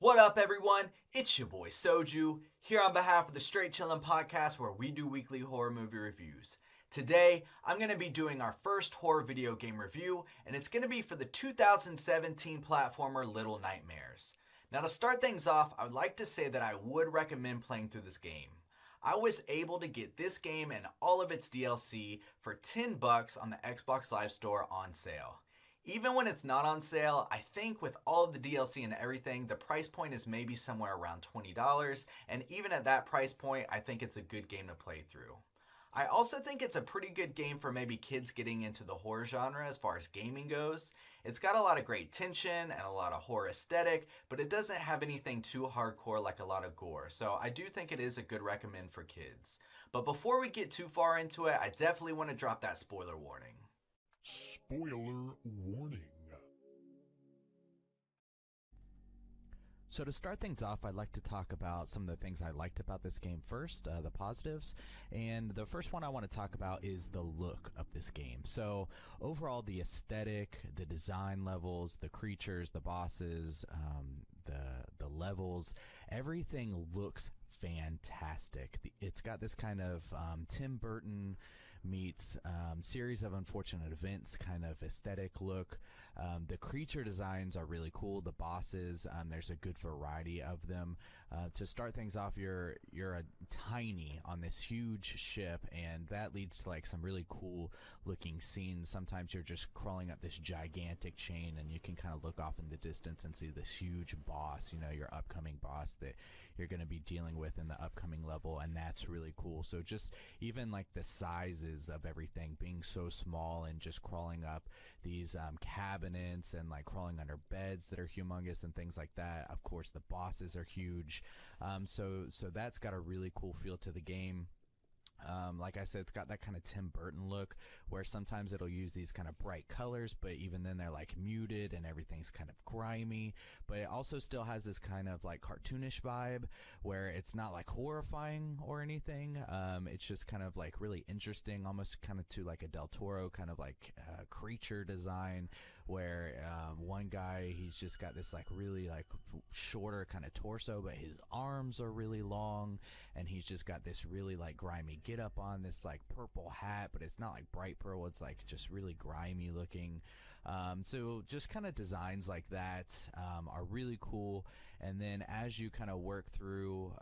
What up, everyone? It's your boy Soju, here on behalf of the Straight Chillin' Podcast, where we do weekly horror movie reviews. Today, I'm going to be doing our first horror video game review, and it's going to be for the 2017 platformer Little Nightmares. Now, to start things off, I would like to say that I would recommend playing through this game. I was able to get this game and all of its DLC for $10 on the Xbox Live Store on sale. Even when it's not on sale, I think with all of the DLC and everything, the price point is maybe somewhere around $20, and even at that price point, I think it's a good game to play through. I also think it's a pretty good game for maybe kids getting into the horror genre as far as gaming goes. It's got a lot of great tension and a lot of horror aesthetic, but it doesn't have anything too hardcore like a lot of gore, so I do think it is a good recommend for kids. But before we get too far into it, I definitely want to drop that spoiler warning. Spoiler warning. So to start things off, I'd like to talk about some of the things I liked about this game first, the positives. And the first one I want to talk about is the look of this game. So overall, the aesthetic, the design levels, the creatures, the bosses, the levels, everything looks fantastic. It's got this kind of Tim Burton meets series of unfortunate events kind of aesthetic look. The creature designs are really cool. The bosses, there's a good variety of them. To start things off, you're a tiny on this huge ship, and that leads to like some really cool looking scenes. Sometimes you're just crawling up this gigantic chain, and you can kind of look off in the distance and see this huge boss, your upcoming boss that you're going to be dealing with in the upcoming level, and that's really cool. So just even like the sizes of everything being so small and just crawling up these cabinets and like crawling under beds that are humongous and things like that. Of course, the bosses are huge. So that's got a really cool feel to the game. Like I said, it's got that kind of Tim Burton look where sometimes it'll use these kind of bright colors, but even then they're like muted and everything's kind of grimy. But it also still has this kind of like cartoonish vibe where it's not like horrifying or anything. It's just kind of like really interesting, almost kind of to like a Del Toro kind of like creature design, where one guy, he's just got this like really like shorter kind of torso, but his arms are really long, and he's just got this really like grimy get up on, this like purple hat, but it's not like bright purple, it's like just really grimy looking. So just kind of designs like that are really cool. And then as you kind of work through,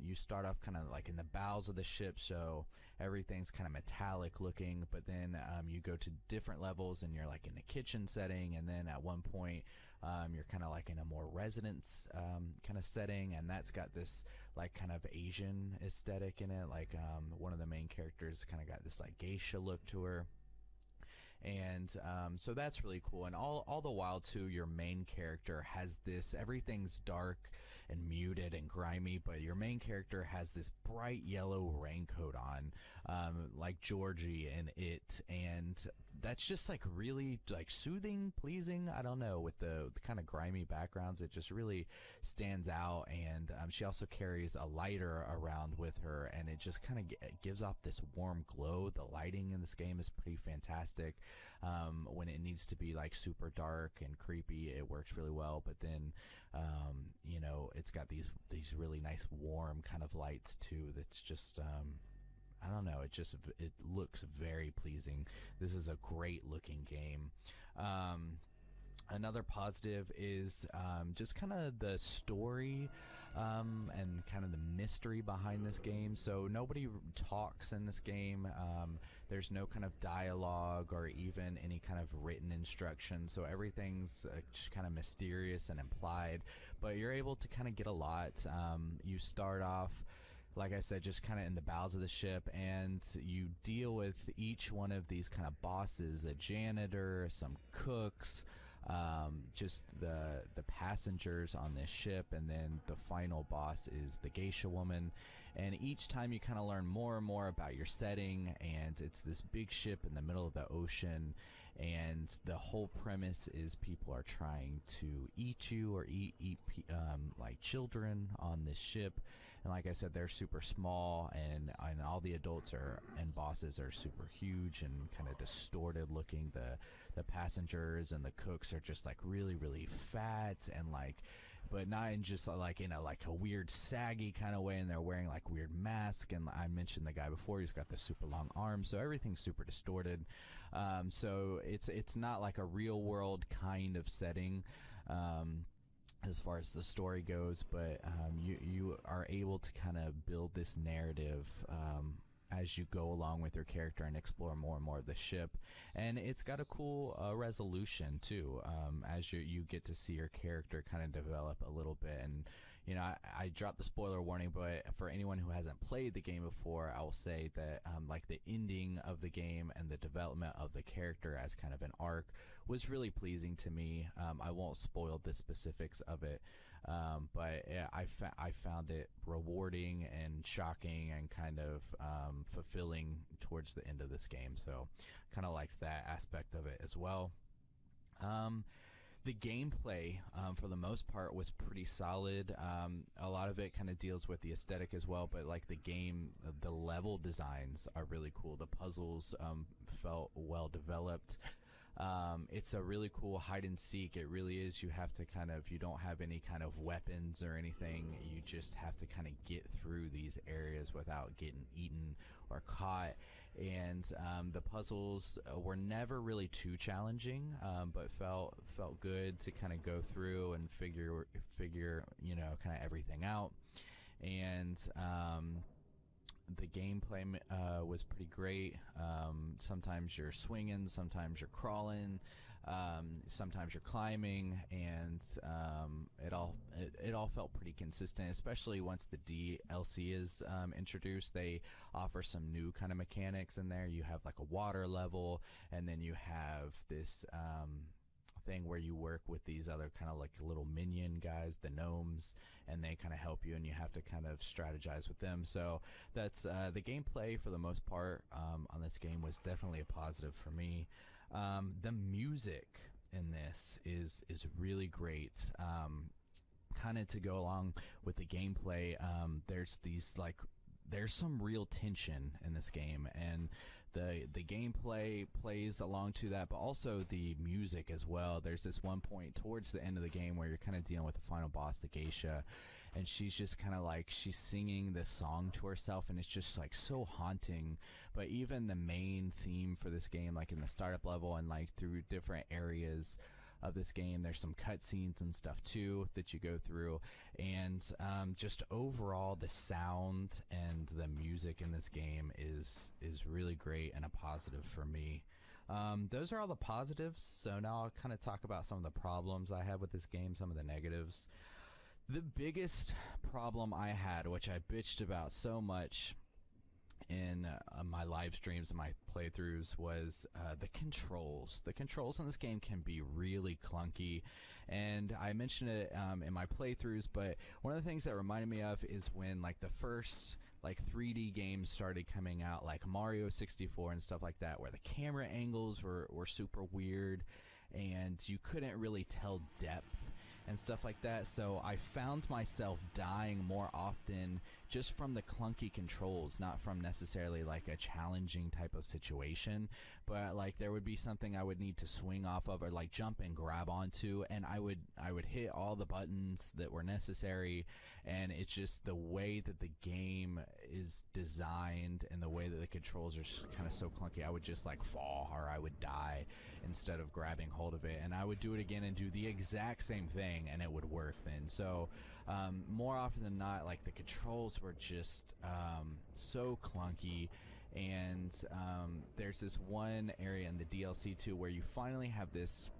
you start off kind of like in the bowels of the ship, so everything's kind of metallic looking, but then you go to different levels and you're like in a kitchen setting, and then at one point you're kind of like in a more residence kind of setting, and that's got this like kind of Asian aesthetic in it. Like one of the main characters kind of got this like geisha look to her. And so that's really cool. And all the while too, your main character has this, everything's dark and muted and grimy, but your main character has this bright yellow raincoat on, like Georgie in It, and that's just like really like soothing, pleasing. I don't know, with the kind of grimy backgrounds, it just really stands out. And she also carries a lighter around with her, and it just kind of gives off this warm glow. The lighting in this game is pretty fantastic. When it needs to be like super dark and creepy, it works really well. But then, it's got these really nice warm kind of lights too. That's just, I don't know. It looks very pleasing. This is a great looking game. Another positive is just kind of the story and kind of the mystery behind this game. So nobody talks in this game. There's no kind of dialogue or even any kind of written instruction. So everything's just kind of mysterious and implied, but you're able to kind of get a lot. You start off, like I said, just kind of in the bowels of the ship, and you deal with each one of these kind of bosses, a janitor, some cooks, just the passengers on this ship, and then the final boss is the geisha woman. And each time you kind of learn more and more about your setting, and it's this big ship in the middle of the ocean, and the whole premise is people are trying to eat you or eat like children on this ship. And like I said, they're super small, and all the adults and bosses are super huge and kind of distorted looking. The passengers and the cooks are just like really, really fat, and like, but not in just like in a weird saggy kind of way, and they're wearing like weird masks. And I mentioned the guy before, he's got the super long arms, so everything's super distorted. So it's not like a real world kind of setting as far as the story goes, but you are able to kind of build this narrative as you go along with your character and explore more and more of the ship. And it's got a cool resolution too, as you get to see your character kind of develop a little bit. And you know, I dropped the spoiler warning, but for anyone who hasn't played the game before, I will say that like the ending of the game and the development of the character as kind of an arc was really pleasing to me. I won't spoil the specifics of it, but yeah, I found it rewarding and shocking and kind of fulfilling towards the end of this game. So kind of liked that aspect of it as well. The gameplay, for the most part, was pretty solid. A lot of it kind of deals with the aesthetic as well, but like the level designs are really cool. The puzzles felt well developed. It's a really cool hide and seek. It really is. You don't have any kind of weapons or anything. You just have to kind of get through these areas without getting eaten or caught. And the puzzles were never really too challenging, but felt good to kind of go through and figure kind of everything out. And the gameplay was pretty great. Sometimes you're swinging, sometimes you're crawling, sometimes you're climbing, and it all felt pretty consistent, especially once the DLC is introduced. They offer some new kind of mechanics in there. You have like a water level, and then you have this thing where you work with these other kind of like little minion guys, the gnomes, and they kind of help you, and you have to kind of strategize with them. So that's the gameplay for the most part on this game was definitely a positive for me. The music in this is really great. Kind of to go along with the gameplay, there's some real tension in this game, and the gameplay plays along to that, but also the music as well. There's this one point towards the end of the game where you're kind of dealing with the final boss, the geisha, and she's just kind of like, she's singing this song to herself, and it's just like so haunting. But even the main theme for this game, like in the startup level and like through different areas of this game, there's some cutscenes and stuff too that you go through, and just overall the sound and the music in this game is really great and a positive for me. Those are all the positives. So now I'll kind of talk about some of the problems I have with this game, some of the negatives. The biggest problem I had, which I bitched about so much in my live streams and my playthroughs, was the controls. The controls in this game can be really clunky, and I mentioned it in my playthroughs, but one of the things that reminded me of is when like the first like 3D games started coming out, like Mario 64 and stuff like that, where the camera angles were super weird and you couldn't really tell depth and stuff like that. So I found myself dying more often just from the clunky controls, not from necessarily like a challenging type of situation, but like there would be something I would need to swing off of or like jump and grab onto, and I would hit all the buttons that were necessary, and it's just the way that the game is designed and the way that the controls are kind of so clunky. I would just like fall or I would die instead of grabbing hold of it, and I would do it again and do the exact same thing and it would work then. So more often than not, like the controls were just so clunky. And there's this one area in the DLC too where you finally have this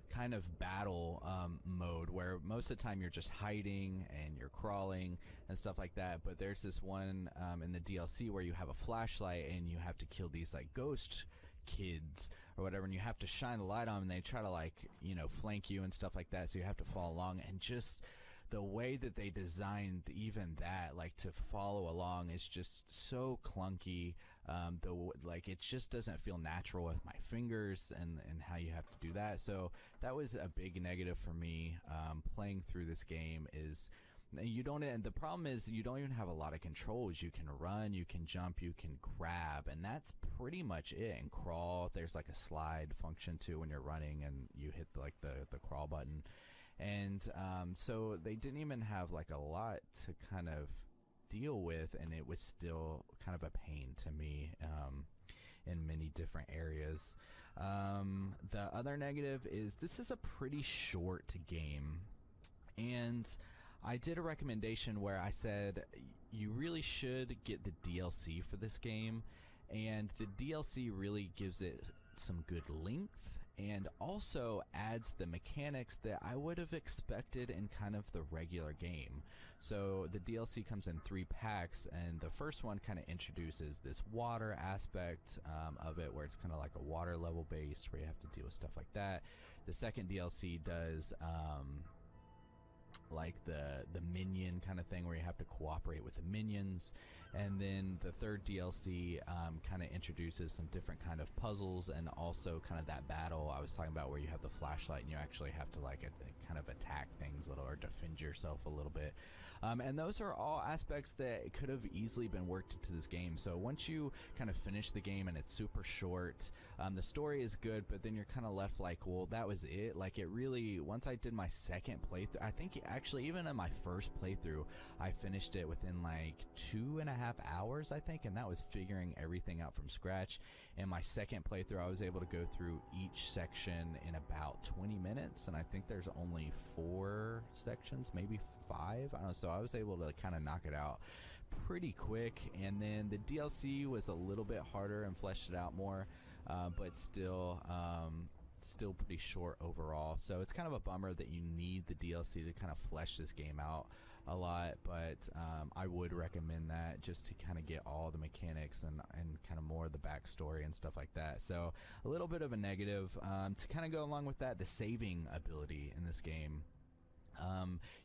kind of battle mode where most of the time you're just hiding and you're crawling and stuff like that, but there's this one in the DLC where you have a flashlight and you have to kill these like ghost kids or whatever, and you have to shine the light on them and they try to like, you know, flank you and stuff like that, so you have to follow along. And just the way that they designed even that, like to follow along, is just so clunky. Like it just doesn't feel natural with my fingers and how you have to do that. So that was a big negative for me playing through this game. Is you don't, and the problem is you don't even have a lot of controls. You can run, you can jump, you can grab, and that's pretty much it. And crawl, there's like a slide function too when you're running and you hit like the crawl button. And so they didn't even have like a lot to kind of deal with, and it was still kind of a pain to me in many different areas. The other negative is this is a pretty short game, and I did a recommendation where I said you really should get the DLC for this game, and the DLC really gives it some good length and also adds the mechanics that I would have expected in kind of the regular game. So the DLC comes in 3 packs, and the first one kind of introduces this water aspect of it, where it's kind of like a water level based, where you have to deal with stuff like that. The second DLC does like the minion kind of thing, where you have to cooperate with the minions. And then the third DLC kind of introduces some different kind of puzzles, and also kind of that battle I was talking about, where you have the flashlight and you actually have to like kind of attack things a little, or defend yourself a little bit. And those are all aspects that could have easily been worked into this game. So once you kind of finish the game and it's super short, the story is good, but then you're kind of left like, well, that was it. Like, it really, once I did my second playthrough, I think actually even in my first playthrough, I finished it within like 2.5 hours, I think, and that was figuring everything out from scratch. In my second playthrough, I was able to go through each section in about 20 minutes, and I think there's only 4 sections, maybe 5, I don't know. So I was able to kind of knock it out pretty quick. And then the DLC was a little bit harder and fleshed it out more, but still pretty short overall. So it's kind of a bummer that you need the DLC to kind of flesh this game out a lot, but I would recommend that, just to kind of get all the mechanics and kind of more of the backstory and stuff like that. So a little bit of a negative. To kind of go along with that, the saving ability in this game.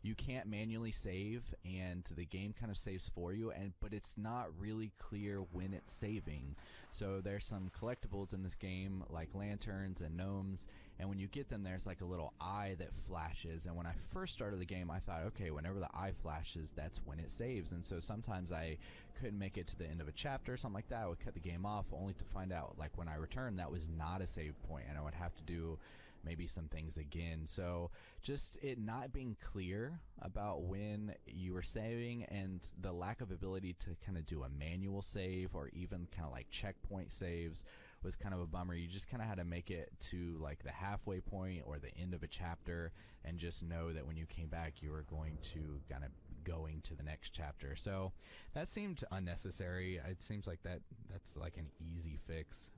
You can't manually save, and the game kind of saves for you, but it's not really clear when it's saving. So there's some collectibles in this game, like lanterns and gnomes, and when you get them, there's like a little eye that flashes. And when I first started the game, I thought, okay, whenever the eye flashes, that's when it saves. And so sometimes I couldn't make it to the end of a chapter or something like that. I would cut the game off, only to find out, like, when I returned, that was not a save point, and I would have to do maybe some things again. So just it not being clear about when you were saving, and the lack of ability to kind of do a manual save or even kind of like checkpoint saves was kind of a bummer. You just kind of had to make it to like the halfway point or the end of a chapter, and just know that when you came back, you were going to kind of going to the next chapter. So that seemed unnecessary. It seems like that's like an easy fix.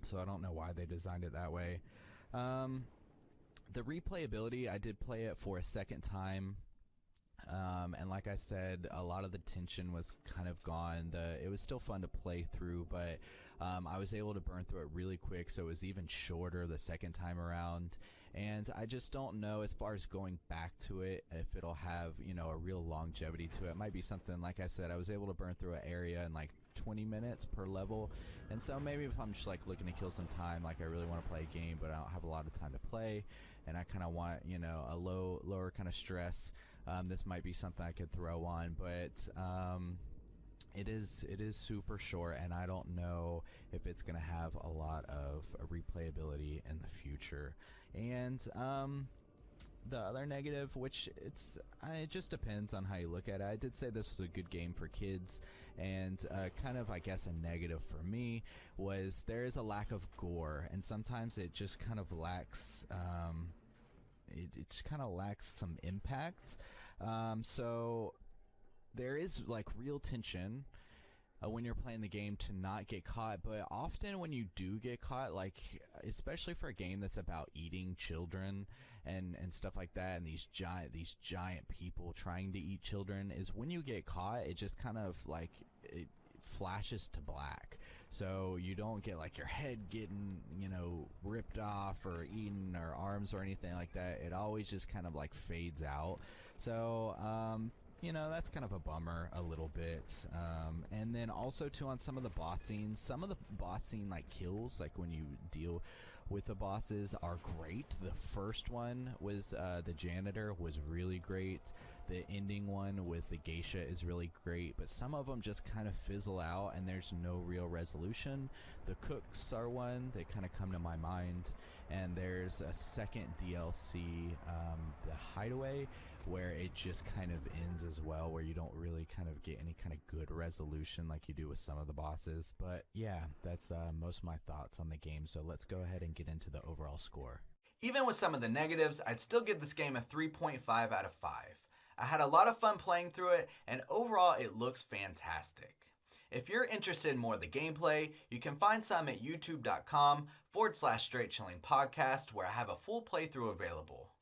So I don't know why they designed it that way. The replayability, I did play it for a second time, and like I said, a lot of the tension was kind of gone. It was still fun to play through, but I was able to burn through it really quick, so it was even shorter the second time around. And I just don't know, as far as going back to it, if it'll have, a real longevity to it. It might be something, like I said, I was able to burn through an area in like 20 minutes per level. And so maybe if I'm just like looking to kill some time, like I really want to play a game, but I don't have a lot of time to play, and I kind of want, a lower kind of stress, this might be something I could throw on. But it is super short, and I don't know if it's going to have a lot of replayability in the future. And the other negative, which it just depends on how you look at it. I did say this was a good game for kids, and kind of, I guess, a negative for me was there is a lack of gore, and sometimes it just kind of lacks it just kind of lacks some impact. So there is like real tension when you're playing the game to not get caught, but often when you do get caught, like especially for a game that's about eating children and stuff like that, and these giant people trying to eat children, is when you get caught, it just kind of like it flashes to black. So you don't get like your head getting ripped off or eaten, or arms or anything like that. It always just kind of like fades out. So that's kind of a bummer a little bit. And then also too, on some of the boss scenes, like kills, like when you deal with the bosses, are great. The first one was the janitor was really great. The ending one with the geisha is really great, but some of them just kind of fizzle out and there's no real resolution. The cooks are one that kind of come to my mind, and there's a second DLC, The Hideaway, where it just kind of ends as well, where you don't really kind of get any kind of good resolution like you do with some of the bosses. But yeah, that's most of my thoughts on the game, so let's go ahead and get into the overall score. Even with some of the negatives, I'd still give this game a 3.5 out of 5. I had a lot of fun playing through it, and overall it looks fantastic. If you're interested in more of the gameplay, you can find some at youtube.com/straightchillingpodcast, where I have a full playthrough available.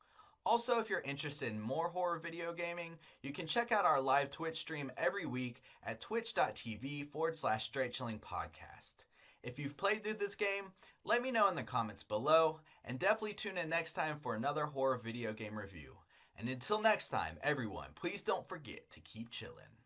Also, if you're interested in more horror video gaming, you can check out our live Twitch stream every week at twitch.tv/straightchillingpodcast. If you've played through this game, let me know in the comments below, and definitely tune in next time for another horror video game review. And until next time, everyone, please don't forget to keep chillin'.